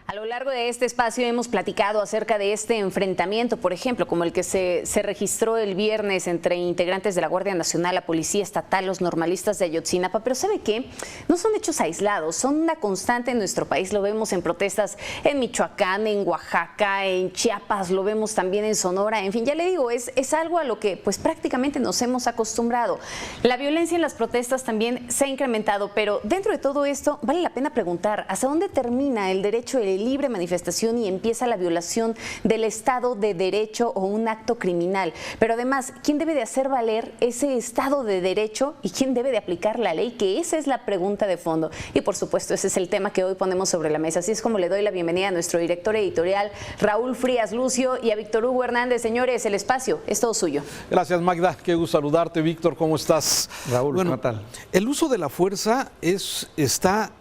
A lo largo de este espacio hemos platicado acerca de este enfrentamiento, por ejemplo, como el que se registró el viernes entre integrantes de la Guardia Nacional, la Policía Estatal, los normalistas de Ayotzinapa. Pero ¿sabe qué? No son hechos aislados, son una constante en nuestro país. Lo vemos en protestas en Michoacán, en Oaxaca, en Chiapas, lo vemos también en Sonora. En fin, ya le digo, es algo a lo que pues prácticamente nos hemos acostumbrado. La violencia en las protestas también se ha incrementado, pero dentro de todo esto vale la pena preguntar, ¿hasta dónde termina el derecho de libre manifestación y empieza la violación del Estado de Derecho o un acto criminal? Pero además, ¿quién debe de hacer valer ese Estado de Derecho y quién debe de aplicar la ley? Que esa es la pregunta de fondo. Y por supuesto, ese es el tema que hoy ponemos sobre la mesa. Así es como le doy la bienvenida a nuestro director editorial, Raúl Frías Lucio, y a Víctor Hugo Hernández. Señores, el espacio es todo suyo. Gracias, Magda. Qué gusto saludarte. Víctor, ¿cómo estás? Raúl, ¿qué tal? El uso de la fuerza está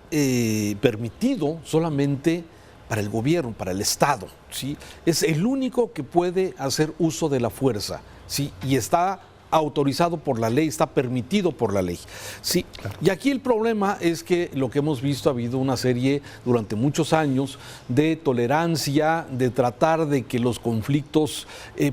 permitido solamente para el gobierno, para el Estado, ¿sí? Es el único que puede hacer uso de la fuerza, ¿sí? Y está autorizado por la ley, está permitido por la ley, ¿sí? Claro. Y aquí el problema es que lo que hemos visto, ha habido una serie durante muchos años de tolerancia, de tratar de que los conflictos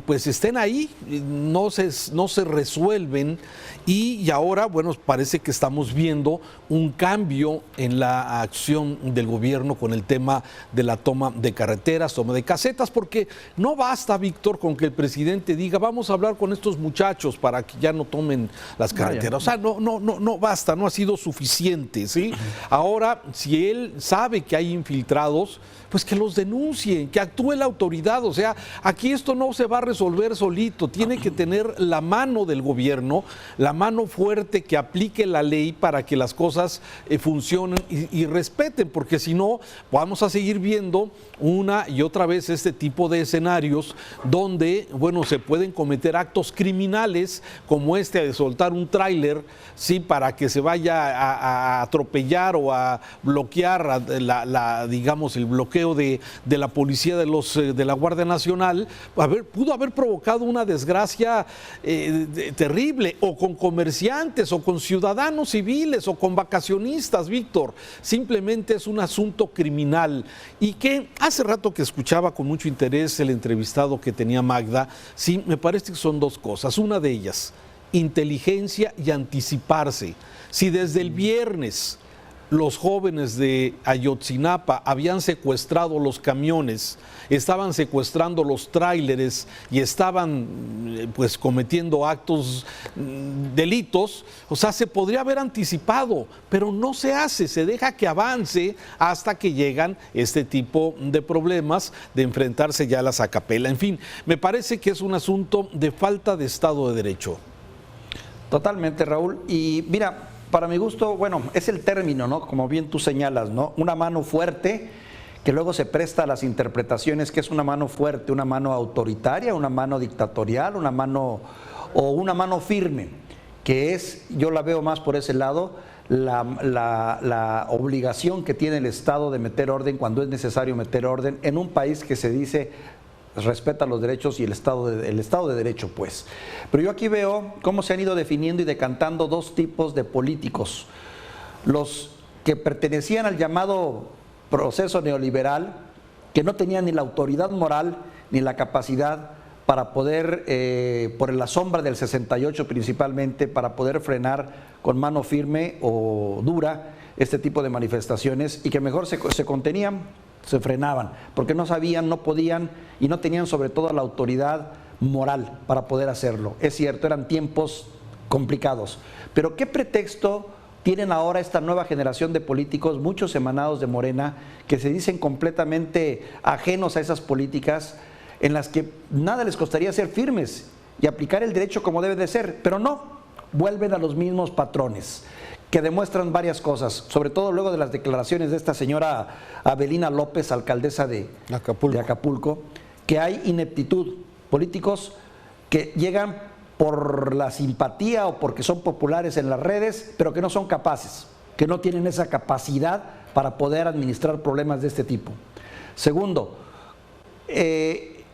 pues estén ahí, no se resuelven, y ahora, bueno, parece que estamos viendo un cambio en la acción del gobierno con el tema de la toma de carreteras, toma de casetas, porque no basta, Víctor, con que el presidente diga, vamos a hablar con estos muchachos para que ya no tomen las carreteras. O sea, no basta, no ha sido suficiente, ¿sí? Ahora, si él sabe que hay infiltrados, pues que los denuncien, que actúe la autoridad. O sea, aquí esto no se va a resolver solito, tiene que tener la mano del gobierno, la mano fuerte que aplique la ley para que las cosas funcionen y respeten, porque si no, vamos a seguir viendo una y otra vez este tipo de escenarios donde, bueno, se pueden cometer actos criminales como este de soltar un tráiler, sí, para que se vaya a atropellar o a bloquear digamos, el bloqueo de la policía de la Guardia Nacional. Pudo haber provocado una desgracia terrible, o con comerciantes, o con ciudadanos civiles, o con vacacionistas, Víctor. Simplemente es un asunto criminal. Y que hace rato que escuchaba con mucho interés el entrevistado que tenía Magda, sí, me parece que son dos cosas. Una de ellas, inteligencia y anticiparse. Si desde el viernes los jóvenes de Ayotzinapa habían secuestrado los camiones, estaban secuestrando los tráileres y estaban pues cometiendo actos, delitos, o sea, se podría haber anticipado, pero no se hace, se deja que avance hasta que llegan este tipo de problemas, de enfrentarse ya a las a capela. En fin, me parece que es un asunto de falta de Estado de Derecho. Totalmente, Raúl. Y mira, para mi gusto, bueno, es el término, ¿no? Como bien tú señalas, ¿no? Una mano fuerte que luego se presta a las interpretaciones, que es una mano fuerte, una mano autoritaria, una mano dictatorial, una mano firme, que es, yo la veo más por ese lado, la obligación que tiene el Estado de meter orden cuando es necesario meter orden en un país que se dice respeta los derechos y el Estado de Derecho, pues. Pero yo aquí veo cómo se han ido definiendo y decantando dos tipos de políticos. Los que pertenecían al llamado proceso neoliberal, que no tenían ni la autoridad moral ni la capacidad para poder, por la sombra del 68 principalmente, para poder frenar con mano firme o dura este tipo de manifestaciones, y que mejor se contenían, se frenaban, porque no sabían, no podían y no tenían sobre todo la autoridad moral para poder hacerlo. Es cierto, eran tiempos complicados, pero ¿qué pretexto tienen ahora esta nueva generación de políticos, muchos emanados de Morena, que se dicen completamente ajenos a esas políticas, en las que nada les costaría ser firmes y aplicar el derecho como debe de ser, pero no, vuelven a los mismos patrones, que demuestran varias cosas, sobre todo luego de las declaraciones de esta señora Avelina López, alcaldesa de Acapulco, que hay ineptitud, políticos que llegan por la simpatía o porque son populares en las redes, pero que no son capaces, que no tienen esa capacidad para poder administrar problemas de este tipo. Segundo,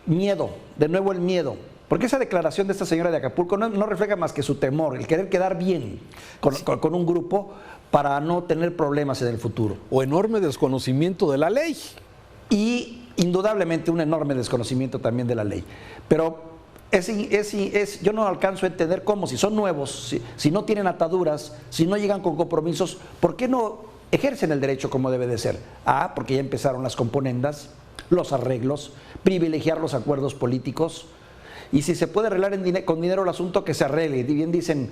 miedo, de nuevo el miedo. Porque esa declaración de esta señora de Acapulco no refleja más que su temor, el querer quedar bien con un grupo para no tener problemas en el futuro. O enorme desconocimiento de la ley. y indudablemente un enorme desconocimiento también de la ley. Pero yo no alcanzo a entender cómo, si son nuevos, si no tienen ataduras, si no llegan con compromisos, ¿por qué no ejercen el derecho como debe de ser? Porque ya empezaron las componendas, los arreglos, privilegiar los acuerdos políticos, y si se puede arreglar con dinero el asunto, que se arregle. Y bien dicen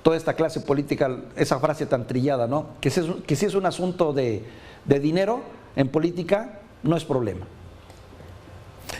toda esta clase política, esa frase tan trillada, ¿no? Que si es un asunto de dinero en política, no es problema.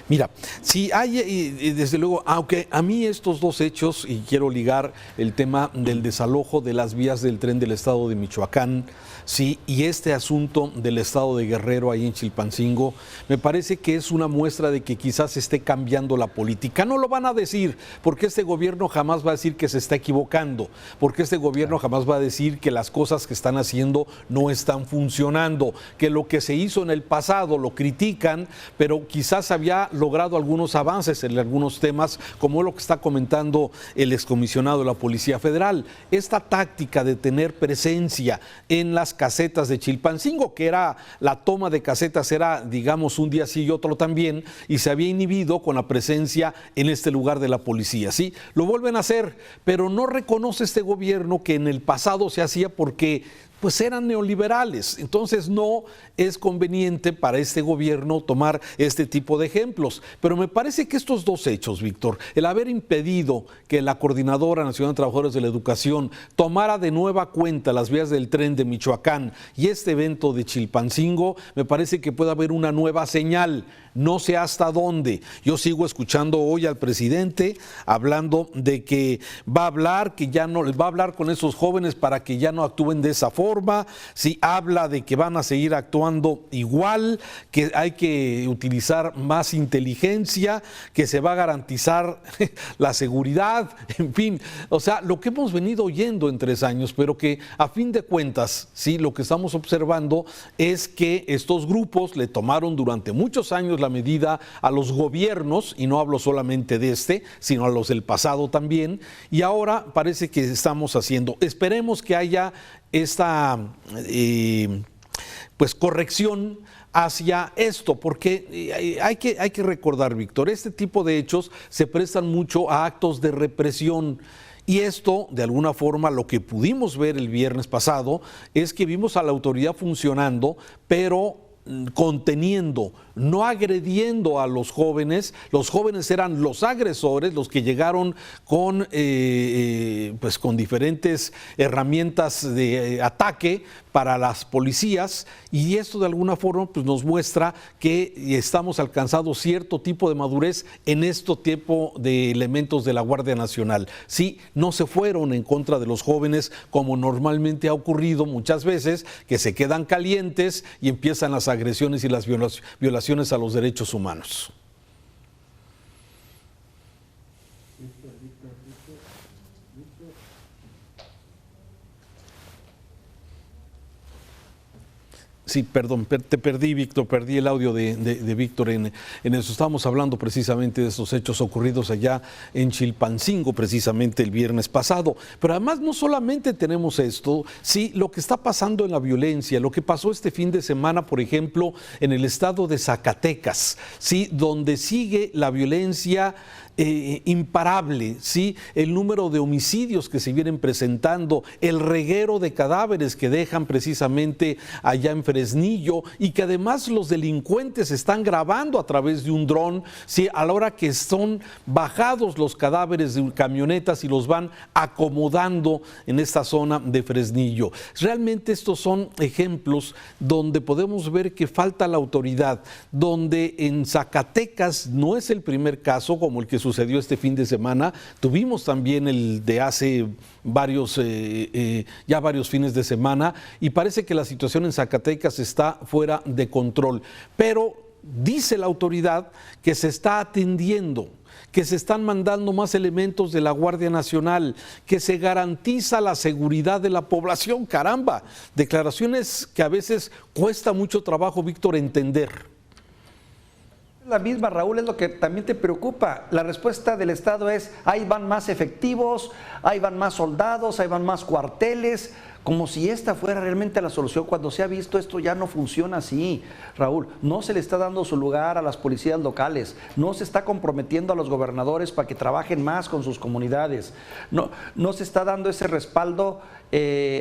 Mira, si hay, desde luego, aunque a mí estos dos hechos, y quiero ligar el tema del desalojo de las vías del tren del estado de Michoacán, sí, y este asunto del estado de Guerrero ahí en Chilpancingo, me parece que es una muestra de que quizás esté cambiando la política. No lo van a decir, porque este gobierno jamás va a decir que se está equivocando, porque este gobierno jamás va a decir que las cosas que están haciendo no están funcionando, que lo que se hizo en el pasado lo critican, pero quizás había logrado algunos avances en algunos temas, como lo que está comentando el excomisionado de la Policía Federal. Esta táctica de tener presencia en las casetas de Chilpancingo, que era la toma de casetas, era, digamos, un día sí y otro también, y se había inhibido con la presencia en este lugar de la policía, ¿sí? Lo vuelven a hacer, pero no reconoce este gobierno que en el pasado se hacía porque pues eran neoliberales. Entonces no es conveniente para este gobierno tomar este tipo de ejemplos. Pero me parece que estos dos hechos, Víctor, el haber impedido que la Coordinadora Nacional de Trabajadores de la Educación tomara de nueva cuenta las vías del tren de Michoacán y este evento de Chilpancingo, me parece que puede haber una nueva señal. No sé hasta dónde. Yo sigo escuchando hoy al presidente hablando de que va a hablar, que ya no les va a hablar con esos jóvenes para que ya no actúen de esa forma. Sí, habla de que van a seguir actuando igual, que hay que utilizar más inteligencia, que se va a garantizar la seguridad, en fin. O sea, lo que hemos venido oyendo en 3 años, pero que a fin de cuentas, sí, lo que estamos observando es que estos grupos le tomaron durante muchos años la medida a los gobiernos, y no hablo solamente de este, sino a los del pasado también, y ahora parece que estamos haciendo. Esperemos que haya esta pues corrección hacia esto, porque hay que recordar, Víctor, este tipo de hechos se prestan mucho a actos de represión. Y esto, de alguna forma, lo que pudimos ver el viernes pasado es que vimos a la autoridad funcionando, pero conteniendo, no agrediendo a los jóvenes. Los jóvenes eran los agresores, los que llegaron con, pues con diferentes herramientas de ataque para las policías, y esto de alguna forma pues nos muestra que estamos alcanzando cierto tipo de madurez en este tipo de elementos de la Guardia Nacional. Sí, no se fueron en contra de los jóvenes como normalmente ha ocurrido muchas veces, que se quedan calientes y empiezan las agresiones y las violaciones a los derechos humanos. Sí, perdón, te perdí, Víctor, perdí el audio de Víctor en eso. Estábamos hablando precisamente de esos hechos ocurridos allá en Chilpancingo, precisamente el viernes pasado. Pero además no solamente tenemos esto, sí, lo que está pasando en la violencia, lo que pasó este fin de semana, por ejemplo, en el estado de Zacatecas, sí, donde sigue la violencia imparable, ¿sí? El número de homicidios que se vienen presentando, el reguero de cadáveres que dejan precisamente allá en Fresnillo, y que además los delincuentes están grabando a través de un dron, ¿sí? A la hora que son bajados los cadáveres de camionetas y los van acomodando en esta zona de Fresnillo. Realmente estos son ejemplos donde podemos ver que falta la autoridad, donde en Zacatecas no es el primer caso como el que sucedió este fin de semana. Tuvimos también el de hace varios fines de semana, y parece que la situación en Zacatecas está fuera de control, pero dice la autoridad que se está atendiendo, que se están mandando más elementos de la Guardia Nacional, que se garantiza la seguridad de la población. Caramba, declaraciones que a veces cuesta mucho trabajo, Víctor, entender. La misma, Raúl, es lo que también te preocupa. La respuesta del Estado es: ahí van más efectivos, ahí van más soldados, ahí van más cuarteles, como si esta fuera realmente la solución, cuando se ha visto esto ya no funciona así, Raúl. No se le está dando su lugar a las policías locales, no se está comprometiendo a los gobernadores para que trabajen más con sus comunidades, no se está dando ese respaldo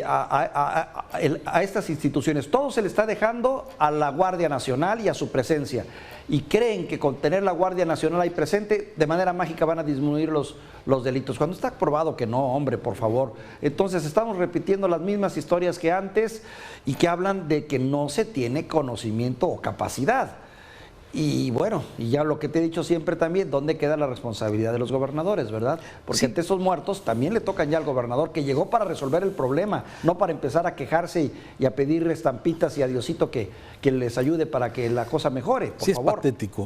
a estas instituciones. Todo se le está dejando a la Guardia Nacional y a su presencia. Y creen que con tener la Guardia Nacional ahí presente, de manera mágica van a disminuir los delitos. Cuando está probado que no, hombre, por favor. Entonces estamos repitiendo las mismas historias que antes y que hablan de que no se tiene conocimiento o capacidad. Y bueno, y ya lo que te he dicho siempre también, ¿dónde queda la responsabilidad de los gobernadores, verdad? Porque sí, ante esos muertos también le tocan ya al gobernador, que llegó para resolver el problema, no para empezar a quejarse y a pedir estampitas y a Diosito que les ayude para que la cosa mejore, por favor.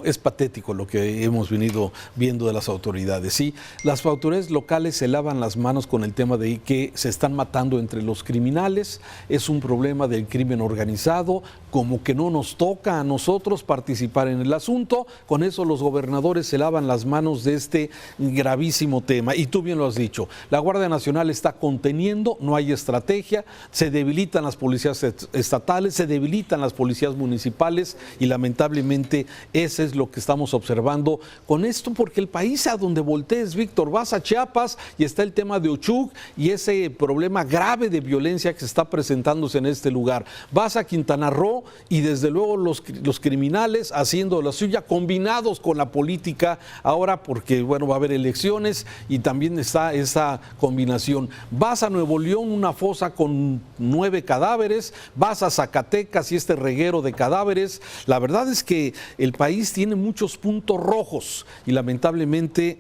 Es patético lo que hemos venido viendo de las autoridades. Sí, las autoridades locales se lavan las manos con el tema de que se están matando entre los criminales, es un problema del crimen organizado, como que no nos toca a nosotros participar en el asunto. Con eso los gobernadores se lavan las manos de este gravísimo tema. Y tú bien lo has dicho, la Guardia Nacional está conteniendo, no hay estrategia, se debilitan las policías estatales, se debilitan las policías municipales y lamentablemente ese es lo que estamos observando con esto, porque el país a donde voltees, Víctor, vas a Chiapas y está el tema de Ochuc y ese problema grave de violencia que está presentándose en este lugar. Vas a Quintana Roo y desde luego los criminales haciendo la suya, combinados con la política ahora, porque bueno, va a haber elecciones y también está esa combinación. Vas a Nuevo León, una fosa con 9 cadáveres, vas a Zacatecas y este reguero de cadáveres. La verdad es que el país tiene muchos puntos rojos y lamentablemente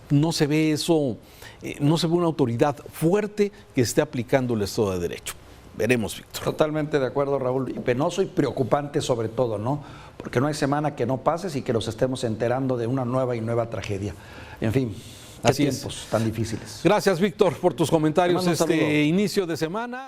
no se ve eso, no se ve una autoridad fuerte que esté aplicando el Estado de Derecho. Veremos, Víctor. Totalmente de acuerdo, Raúl. Y penoso y preocupante sobre todo, ¿no? Porque no hay semana que no pases y que nos estemos enterando de una nueva tragedia. En fin, qué tiempos tan difíciles. Gracias, Víctor, por tus comentarios Te mando un saludo. inicio de semana.